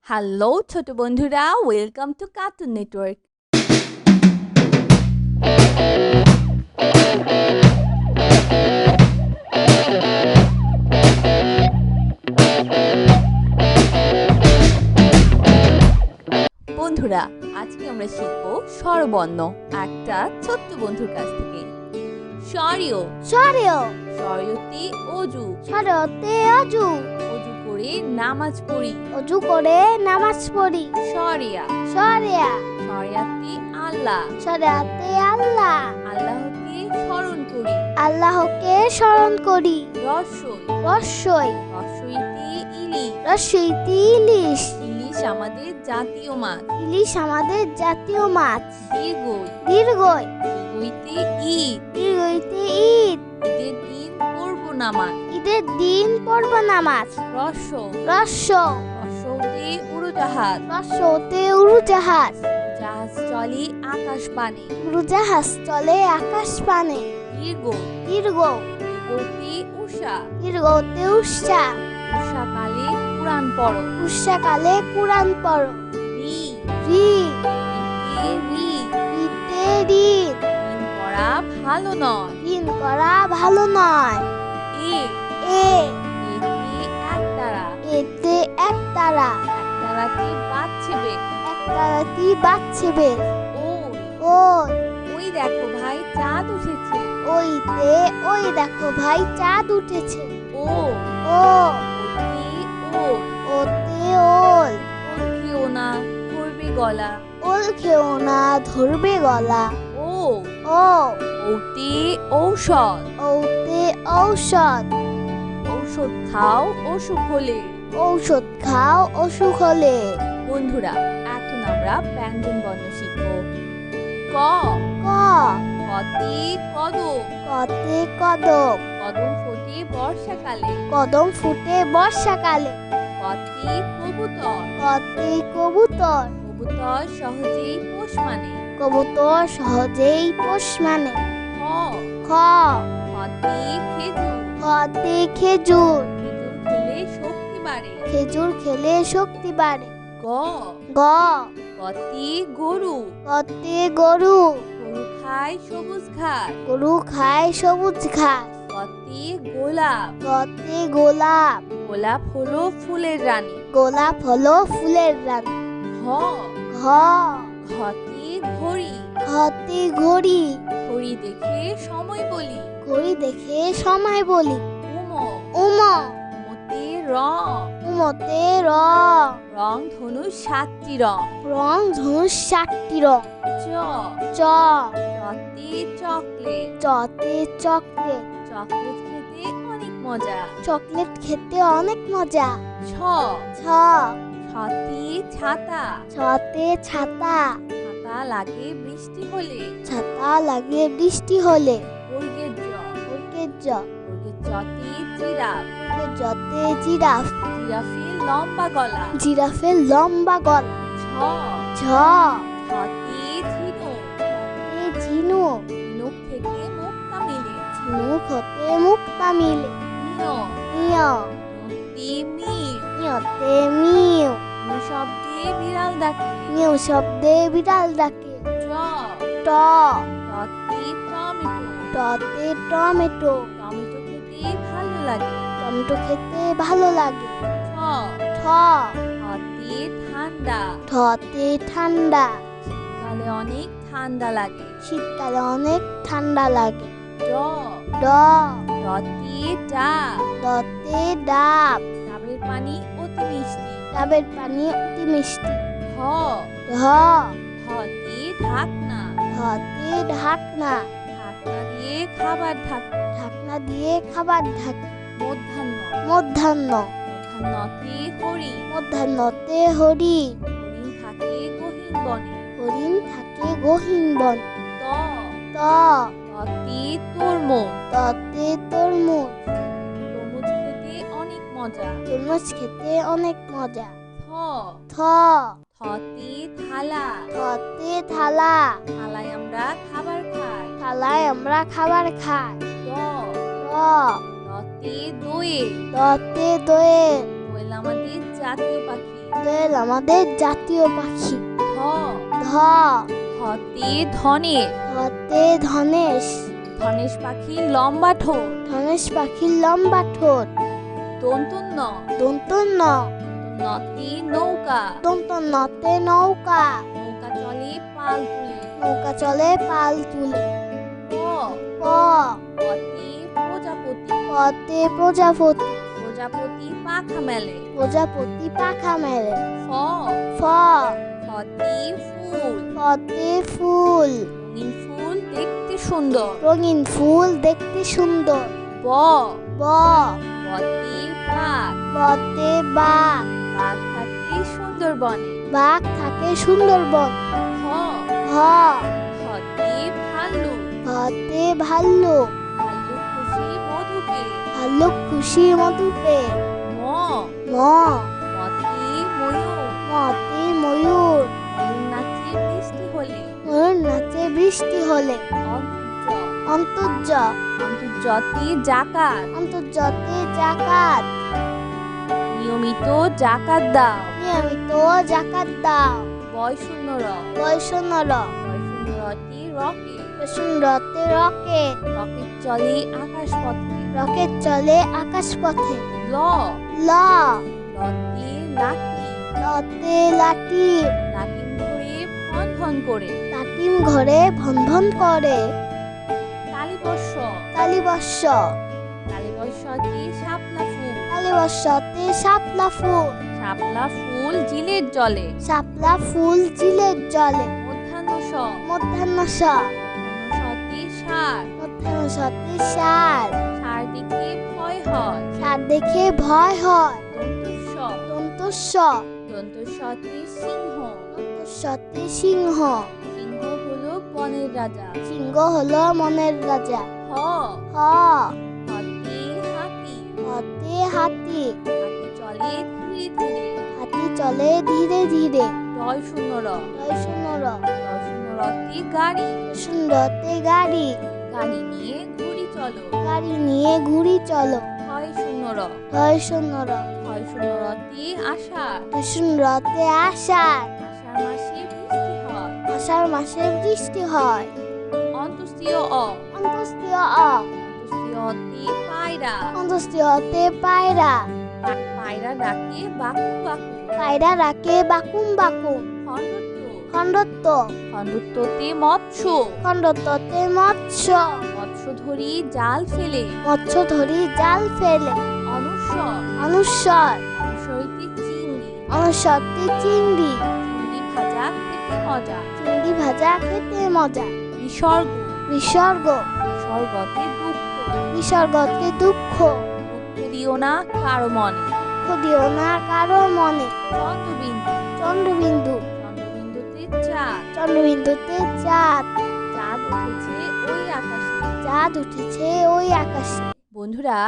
Hello ছোট বন্ধুরা, welcome to cartoon network. বন্ধুরা, আজকে আমরা শিখব স্বরবর্ণ একটা ছোট্ট বন্ধুর কাছ থেকে। স্বরীয় স্বরীয় স্বরীয়তে অজু স্বরতে অজু অজু করে নামাজ পড়ি। অজু করে নামাজ পড়ি। স্বরিয়া স্বরিয়া স্বরিয়াতে আল্লাহ স্বরিয়াতে আল্লাহ আল্লাহকে স্মরণ করি। আল্লাহকে স্মরণ করি। রসই রস্যই রসইতে ইলিশ রস্যইতে ইলিশ ইলিশ আমাদের জাতীয় মাছ। ইলিশ আমাদের জাতীয় মাছ। দীর্ঘই দীর্ঘই দীর্ঘইতে ঈদ দীর্ঘইতে ঈদ ঈদের দিন পড়ব নামাজ। ঈদের দিন পড়ব নামাজ। রস্য রস্য রস্যতে উড়োজাহাজ রস্যতে উড়োজাহাজ জাহাজ চলে আকাশ পানে। উড়োজাহাজ চলে আকাশ পানে। দীর্ঘ দীর্ঘ দীর্ঘতে উষা দীর্ঘতে উষা উষাকালে কুরআন পড়ো। উষাকালে কুরআন পড়ো। রি রি রিতে ঋণ রিতে ঋণ ঋণ করা ভালো নয়। ঋণ করা ভালো নয়। এ এ এতে একতারা এতে একতারা একতারাতে বাজছেবে। একতারাটি বাজছে বেশ। ওই ওই ওই দেখো ভাই চাঁদ উঠেছে। ওইতে ওই দেখো ভাই চাঁদ উঠেছে। ও ও ওতে ওল ওতে ওল ওল খেও না ধরবে গলা। ওল খেও না ধরবে গলা। ও ও ওতে ঔষধ ওতে ঔষধ ঔষধ খাও অসুখ হলে। ঔষধ খাও অসুখ হলে। বন্ধুরা, এখন আমরা ব্যঞ্জন বর্ণ শিখব। ক ক কতে কদম কতে কদম কদম ফোটে বর্ষাকালে। কদম ফুটে বর্ষাকালে। কতে কবুতর কতে কবুতর কবুতর সহজেই পোষ মানে। কবুতর সহজেই পোষ মানে। খ খ খতে খেজুর খতে খেজুর খেজুর খেলে শক্তি বাড়ে। খেজুর খেলে শক্তি বাড়ে। গ গ গতে গরু কতে গরু গরু খায় সবুজ ঘাস। গরু খায় সবুজ ঘাস। গতে গোলাপ কতে গোলাপ গোলাপ হলো ফুলের রানী। গোলাপ হলো ফুলের রানী। ঘ ঘ ঘতে ঘড়ি ঘতে ঘড়ি ঘড়ি দেখে সময় বলি। ঘড়ি দেখে সময় বলি। উম উম উমতে রং উমতে রং রং ধনু 7টি রং। রং ধনুষ 7টি রং। চ চ চতে চকলেট চতে চকলেট চকলেট খেতে অনেক মজা। চকলেট খেতে অনেক মজা। ছ ছ ছতে ছাতা ছতে ছাতা ছাতা লাগে বৃষ্টি হলে। ছাতা লাগে বৃষ্টি হলে। বর্গের জ বর্গের জ বর্গের জতে জিরাফ বর্গের জতে জিরাফ জিরাফের লম্বা গলা। জিরাফের লম্বা গলা। ঝ ঝ ঝতে ঝিনুক এ ঝিনুক ঝিনুক থেকে মুক্তা মিলে। ঝিনুক হতে মুক্তা মিলে। নিয় নিয় নিয়তে মিউ নিয়তে মিউ মিউ শব্দে বিড়াল ডাকে। নিউ শব্দে বিড়াল ডাকে। ট ট টতে টমেটো টতে টমেটো টমেটো খেতে ভালো লাগে। টমেটো খেতে ভালো লাগে। ঠ ঠ ঠতে ঠান্ডা ঠতে ঠান্ডা শীতকালে অনেক ঠান্ডা লাগে। শীতকালে অনেক ঠান্ডা লাগে। ড ড ডতে ডাব ডতে ডাব ডাবের পানি অতি মিষ্টি। ডাবের পানি অতি মিষ্টি। ঢ ঢ ঢতে ঢাকনা ঢতে ঢাকনা ঢাকনা দিয়ে খাবার ঢাকে। ঢাকনা দিয়ে খাবার ঢাকে। মধ্যাহ্ন মধ্যাহ্ন মধ্যাহ্নতে হরিণ মধ্যাহ্নতে হরি হরিণ থাকে গহীন বনে। হরিণ থাকে গহীন বন। ত ত ততে তরমুজ ততে তরমুজ তরমুজ খেতে অনেক মজা। তরমুজ খেতে অনেক মজা। থ থ থতে থালা থতে থালা থালায় আমরা খাবার খাই। থালায় আমরা খাবার খাই। দ দ দতে দোয়েল দতে দোয়ে দোয়েল আমাদের জাতীয় পাখি। দোয়েল আমাদের জাতীয় পাখি। ধ ধ ধতে ধনেশ, ধতে ধনেশ, ধনেশ পাখির লম্বা ঠোঁট। ধনেশ পাখির লম্বা ঠোঁট। দন্তন ন, দন্ত ন, নতে নৌকা, দন্ত নতে নৌকা, নৌকা চলে পাল তুলে। নৌকা চলে পাল তুলে। প প পতে প্রজাপতি, পতে প্রজাপতি, প্রজাপতি পাখা মেলে। প্রজাপতি পাখা মেলে। ফ ফ ফতে ফুল, ফতে ফুল, রঙিন ফুল দেখতে সুন্দর। রঙিন ফুল দেখতে সুন্দর। ব ব বতে বাঘ, বতে বাঘ, বাঘ থাকে সুন্দরবনে। বাঘ থাকে সুন্দরবন। হ হ হতে ভাল্লুক, ভতে ভাল্লুক, ভাল্লুক খুশি মধু পেয়ে। ভাল্লুক খুশি মধু পেয়ে। ম ম মতে ময়ূর, মতে ময়ূর, ময়ূর নাচে বৃষ্টি হলে। ময়ূর নাচে বৃষ্টি হলে। অন্তর্য অন্তর্য অন্তর্যতে জাকাত, অন্তর্জতে জাকাত, নিয়মিত জাকাত দাও। নিয়মিত জাকাত দাও। বয়শূন্য র, বৈষণ্য র, বয়শূন্য রতে রকেট, রতে রকেট, রকেট চলে আকাশ পথে। রকেট চলে আকাশ পথে। ল ল লতে লাঠি, লতে লাঠি, লাঠিম ধরে ভন ভন করে। লাটিম ঘরে ভন ভন করে। তালিবর্ষ, কালীবর্ষ, তালিবর্ষতে শাপলা ফুল, কালীবর্ষতে শাপলা ফুল, শাপলা ফুল জিলের জলে। শাপলা ফুল জিলের জলে। মধ্যাহ্ন স, মধ্যাহ্ন স, মধ্যাহ্ন সতে সার, মধ্যাহ্ন সতে সার, সার দেখে ভয় হয়। সার দেখে ভয় হয়। দন্তস্ব, দন্তস্ব, দন্তস্বতে সিংহ, দন্তস্বতে সিংহ, সিংহ হলো বনের রাজা। সিংহ হলো মনের রাজা। হ হ হতে হাতি, হতে হাতি, হাতি চলে ধীরে ধীরে। হাতি চলে ধীরে ধীরে। ডয় শূন্য র, বৈষণ্য র, ডয় শূন্য রতে গাড়ি, সুন্দরতে গাড়ি, গাড়ি নিয়ে ঘুরি চলো। গাড়ি নিয়ে ঘুরি চলো। হয় শূন্য র, বৈষণ্য র, হয় শূন্য রতে আষাঢ়, সুন্দরতে আষাঢ়, আষাঢ় মাসে বৃষ্টি হয়। আষাঢ় মাসে বৃষ্টি হয়। অন্তস্তীয় অ, অন্তস্তীয় অ, অন্তস্তীয়তে পায়রা, অন্তস্তীয়তে পায়রা, পায়রা ডাকে বাকু বাকু। পায়রা রাখে বাকুম বাকুম। খণ্ডত্ব, খণ্ডত্ব, খণ্ডত্বতে মৎস্য, খণ্ডত্বতে মৎস্য, মৎস্য ধরি জাল ফেলে। মৎস্য ধরি জাল ফেলে। অনুস্বর, অনুস্বর, অনুসরিতে চিংড়ি, অনুস্বরতে চিংড়ি, চিংড়ি ভাজা খেতে মজা। চিংড়ি ভাজা খেতে মজা। বিসর্গ, বিসর্গ, বিসর্গতে দুঃখ, বিসর্গতে দুঃখ, দুঃখ দিও না কারো মনে। দুঃখ দিও না কারো মনে। চন্দ্রবিন্দু, চন্দ্রবিন্দু, চন্দ্রবিন্দুতে চাঁদ, চন্দ্রবিন্দুতে চাঁদ, চাঁদ উঠেছে ওই আকাশে। চাঁদ উঠেছে ওই আকাশে। বন্ধুরা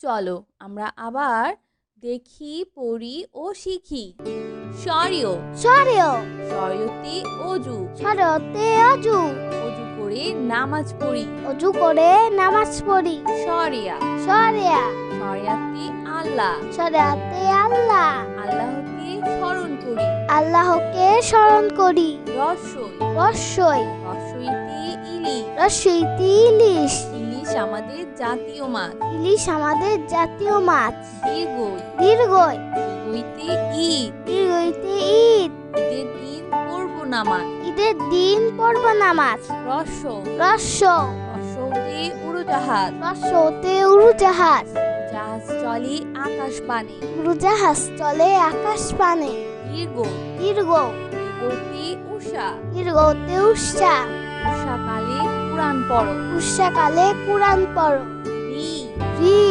চলো আমরা আবার দেখি, পড়ি ও শিখি। স্বরীয়, সরেও, স্বরীয়তে অজু, সরেওতে অজু, অজু করে নামাজ পড়ি। অজু করে নামাজ পড়ি। সরিয়া, সরেয়া, সরিয়াতে আল্লাহ, সরেয়াতে আল্লাহ, আল্লাহকে স্মরণ করি। আল্লাহকে স্মরণ করি। রসই, রস্যই, রসইতে ইলিশ, রস্যইতে ইলিশ, ইলিশ আমাদের জাতীয় মাছ। ইলিশ আমাদের জাতীয় মাছ। দীর্ঘই, দীর্ঘই, দীর্ঘইতে ঈদ, দীর্ঘইতে ঈদ, ঈদের দিন পড়ব নামাজ। ঈদের দিন পড়ব নামাজ। রস্য, রস্য, রস্যতে উড়োজাহাজ, রস্যতে উড়োজাহাজ, জাহাজ চলে আকাশ পানে। উড়োজাহাজ চলে আকাশ পানে। দীর্ঘ, দীর্ঘ, দীর্ঘতে উষা, দীর্ঘতে উষা, উষাকালে কুরআন পড়ো। উষাকালে কুরআন পড়ো। রি, রি,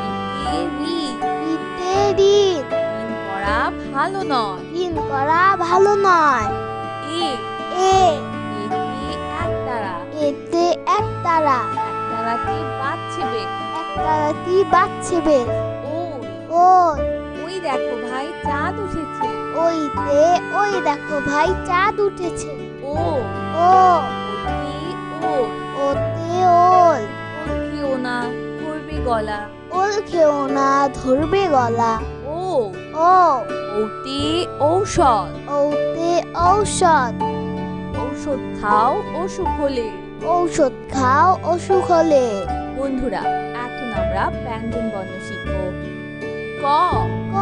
রিতে ঋণ, রিতে ঋণ, ঋণ করা ভালো নয়। ঋণ করা ভালো নয়। এ, এ, এতে একতারা, এতে একতারা, একতারাকে বাঁচবে। একতারাটি বাজছে বেশ। ওই, ওই, ওই দেখো ভাই চাঁদ উঠেছে। ওইতে ওই দেখো ভাই চাঁদ উঠেছে। ও, ও, ওতে ওল, ওতে ওল, ওল খেও না ধরবে গলা। ওল খেও না ধরবে গলা। ও, ও, ও ঔতে ঔষধ। ঔতে ঔষধ। ঔষধ খাও অসুখ হলে। ঔষধ খাও অসুখ হলে। বন্ধুরা, এখন আমরা ব্যঞ্জন বর্ণ শিখব। ক, ক,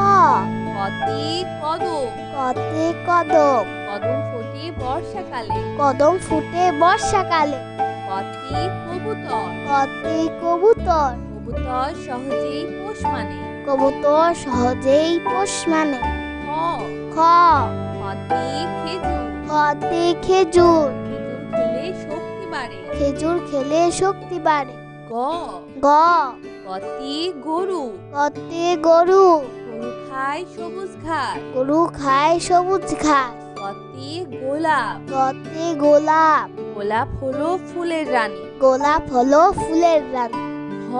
কতে কদম। কতে কদম। কদম ফোটে বর্ষাকালে। কদম ফুটে বর্ষাকালে। কতে কবুতর। কতে কবুতর। কবুতর সহজেই পোষ মানে। কবুতর সহজেই পোষ মানে। খ, খ, খতে খেজুর। খতে খেজুর। খেজুর খেলে শক্তি বাড়ে। খেজুর খেলে শক্তি বাড়ে। গ, গ, গতে গরু। কতে গরু। গরু খায় সবুজ ঘাস। গরু খায় সবুজ ঘাস। গতে গোলাপ। কতে গোলাপ। গোলাপ হলো ফুলের রানী। গোলাপ হলো ফুলের রানী। ঘ,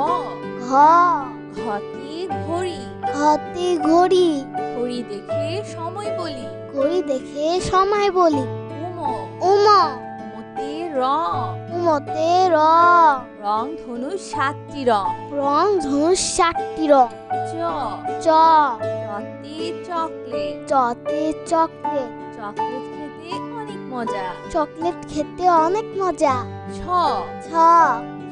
ঘ, ঘতে ঘড়ি। ঘতে ঘড়ি। ঘড়ি দেখে সময় বলি। ঘড়ি দেখে সময় বলি। উম, উম, মতে রং। উমতে রং। রং ধনুষ 7টি রং। রং ধনুষ 7টি রং। চ, চ, চতে চকলেট। চতে চকলেট। চকলেট খেতে অনেক মজা। চকলেট খেতে অনেক মজা। ছ, ছ,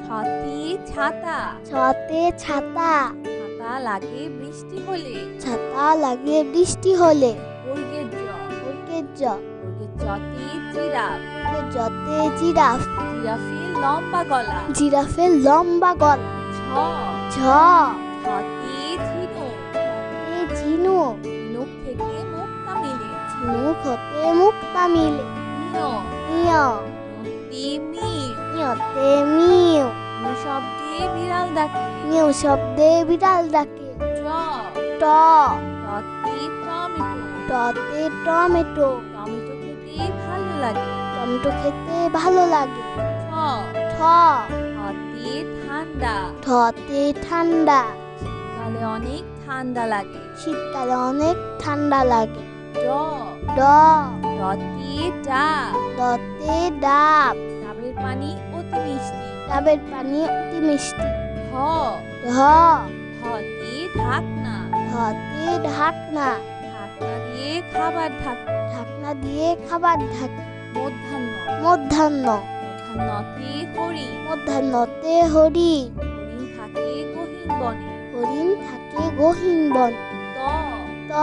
ছতে ছাতা। ছতে ছাতা। ছাতা লাগে বৃষ্টি হলে। ছাতা লাগে বৃষ্টি হলে। বর্গের জ, বর্গের জ। বর্গের জতে জিরাফ। বর্গের জতে জিরাফ। জিরাফের লম্বা গলা। জিরাফের লম্বা গলা। ছ, ঝ, ছতে ঝিনুক। ছতে ঝিনুক। ঝিনুক থেকে মুক্তা মিলে। ঝিনুক হতে মুক্তা মিলে। নিয়, নিয়, নিয়তে মিউ। নিয়তে মিউ। মিউ শব্দে বিড়াল ডাকে। মিউ শব্দে বিড়াল ডাকে। ট, ট, টতে টমেটো। টতে টমেটো। টমেটো খেতে ভালো লাগে। টমেটো খেতে ভালো লাগে। ঠ, ঠ, ঠতে ঠান্ডা। ঠতে ঠান্ডা। শীতকালে অনেক ঠান্ডা লাগে। শীতকালে অনেক ঠান্ডা লাগে। ড, ড, ডতে ডাব। ডতে ডাব। ডাবের পানি অতি মিষ্টি। ডাবের পানি অতি মিষ্টি। ঢ, ঢ, ঢতে ঢাকনা। ঢতে ঢাকনা। ঢাকনা দিয়ে খাবার ঢাকে। ঢাকনা দিয়ে খাবার ঢাকে। মধ্যাহ্ন, মধ্যাহ্ন। মধ্যাহ্নতে হরিণ। মধ্যাহ্নতে হরি। হরিণ থাকে গহীন বনে। হরিণ থাকে গহীন বন। ত, ত,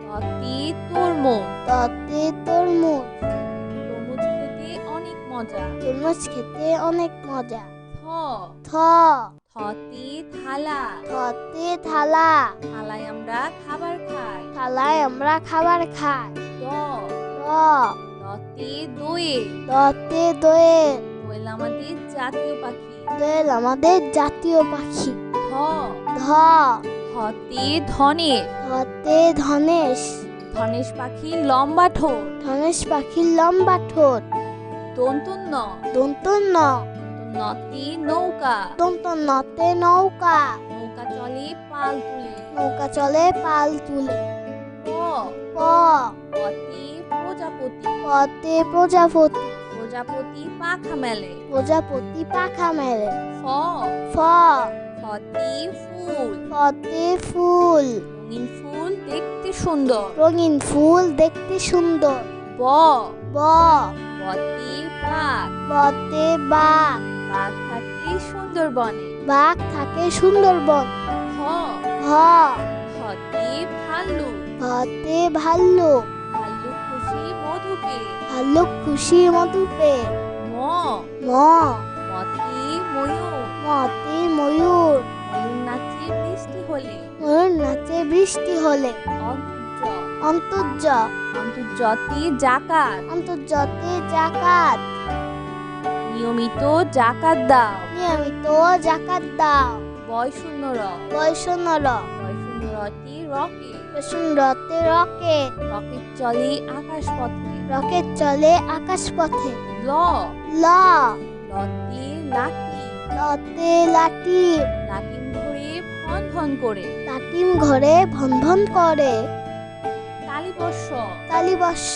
ততে তরমুজ। ততে তরমুজ। তরমুজ খেতে অনেক মজা। তরমুজ খেতে অনেক মজা। থ, থ, থতে থালা। থতে থালা। থালায় আমরা খাবার খাই। থালায় আমরা খাবার খাই। দ, দ, দতে দোয়েল। দতে দোয়েল। দোয়েল আমাদের জাতীয় পাখি। দোয়েল আমাদের জাতীয় পাখি। ধ, ধ, ধতে ধনেশ। ধতে ধনেশ। ধনেশ পাখি লম্বা ঠোঁট। ধনেশ পাখির লম্বা ঠোঁট। দন্তন্য, দন্তন্য। নতে নৌকা। দন্তন্নতে নৌকা। নৌকা চলে পাল তুলে। নৌকা চলে পাল তুলে। প, প, পতে প্রজাপতি। পতে প্রজাপতি। প্রজাপতি পাখা মেলে। প্রজাপতি পাখা মেলে। ফ, ফ, ফতে ফুল। ফতে ফুল। রঙিন ফুল দেখতে সুন্দর। রঙিন ফুল দেখতে সুন্দর। ব, ব, বতে বাঘ। বতে বাঘ। বাঘ থাকে সুন্দরবনে। বাঘ থাকে সুন্দরবন। হ, হ, হতে ভাল্লুক। ভতে ভাল্লুক। ভাল্লুক খুশি মধু পেয়ে। ভাল্লুক খুশি মধু পেয়ে। ম, ম, মতে ময়ূর। মতে ময়ূর। ময়ূর নাচে বৃষ্টি হলে। ময়ূর নাচে বৃষ্টি হলে। অন্তর্য, অন্তর্য, অন্তর্যতে জাকাত। অন্তর্জতে জাকাত। নিয়মিত জাকাত দাও। নিয়মিত জাকাত দাও। বয়শূন্য র। বৈষণ্য র। বয়শূন্য রতে রকেট। বৈষণ্যতে রকেট। রকেট চলে আকাশ পথে। রকেট চলে আকাশ পথে। ল, ল, লতে লাঠি। লতে লাঠি। লাটিম ধরে ভন ভন করে। লাটিম ঘরে ভন ভন করে। তালিবর্ষ, তালিবর্ষ।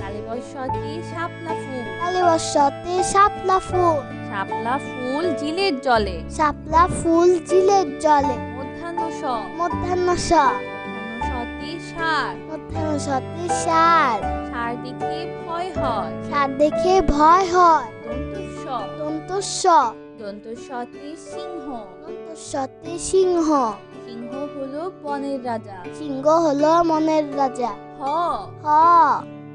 তালিবর্ষতে শাপলা ফুল। তালিবর্ষতে শাপলা ফুল। শাপলা ফুল জিলের জলে। শাপলা ফুল চিলের জলে। মধ্যাহ্ন স, মধ্যাহ্ন স। মধ্যাহ্ন সতে সার। সার। সার দেখে ভয় হয়। সার দেখে ভয় হয়। দন্তস্ব। দন্তস্ব। দন্তস্বতে সিংহ। দন্তস্বতে সিংহ। সিংহ হলো বনের রাজা। সিংহ হলো মনের রাজা। হ। হ।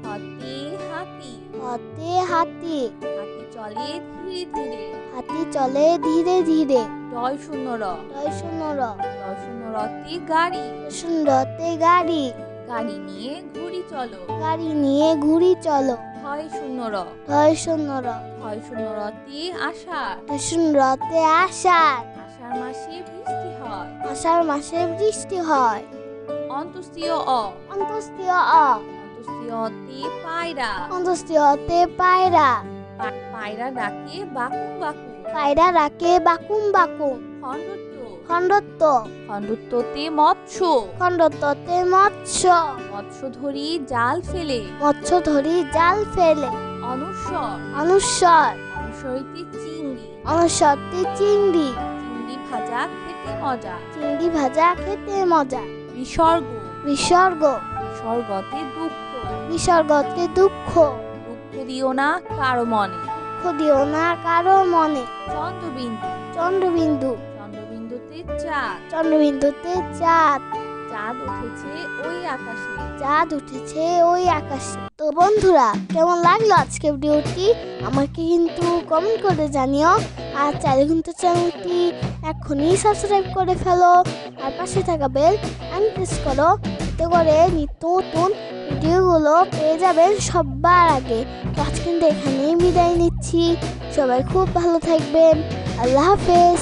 হতে হাতি। হতে হাতি। হাতি চলে ধীরে ধীরে। হাতি চলে ধীরে ধীরে। ডয় শূন্য র। ডয় শূন্য র। ডয় শূন্য রতে গাড়ি। সুন্দরতে গাড়ি। গাড়ি নিয়ে ঘুড়ি চলো। গাড়ি নিয়ে ঘুড়ি চলো। ঢয় শূন্য র। ঢয় শূন্য র। ঢয় শূন্য রতে আষাঢ়। সুন্দরতে আষাঢ়। আষাঢ় মাসে বৃষ্টি হয়। আষাঢ় মাসে বৃষ্টি হয়। অন্তস্তীয় অ। অন্তস্তীয় অ। অন্তস্তীয়তে পায়রা। অন্তস্তীয়তে পায়রা। পায়রা ডাকে বাকুম বাকুম। পায়রা রাখে বাকুম বাকুম। খণ্ডত্ব। খণ্ডত্ব। খণ্ডত্বতে মৎস্য। খণ্ডত্বতে মৎস্য। মৎস্য ধরি জাল ফেলে। মৎস্য ধরি জাল ফেলে। অনুস্বর। অনুস্বর। অনুসরিতে চিংড়ি। অনুস্বরতে চিংড়ি। চিংড়ি ভাজা খেতে মজা। চিংড়ি ভাজা খেতে মজা। বিসর্গ। বিসর্গ। বিসর্গতে দুঃখ। বিসর্গতে দুঃখ। দুঃখ দিও না কারো মনে। দুঃখ দিও না কারো মনে। চন্দ্রবিন্দু। চন্দ্রবিন্দু। চন্দ্রবিন্দুতে চাঁদ। চন্দ্রবিন্দুতে চাঁদ। চাঁদ উঠেছে ওই আকাশে। চাঁদ উঠেছে ওই আকাশে। তো বন্ধুরা, কেমন লাগলো আজকে ভিডিওটি আমাকে কিন্তু কমেন্ট করে জানিও। আর চাইলে কিন্তু চ্যানেলটি এখনই সাবস্ক্রাইব করে ফেলো। আর পাশে থাকা বেল প্রেস করো, এতে করে নিত্য নতুন ভিডিওগুলো পেয়ে যাবেন সবার আগে। তো আজকে কিন্তু এখানেই বিদায় নিচ্ছি। সবাই খুব ভালো থাকবেন। আল্লাহ হাফেজ।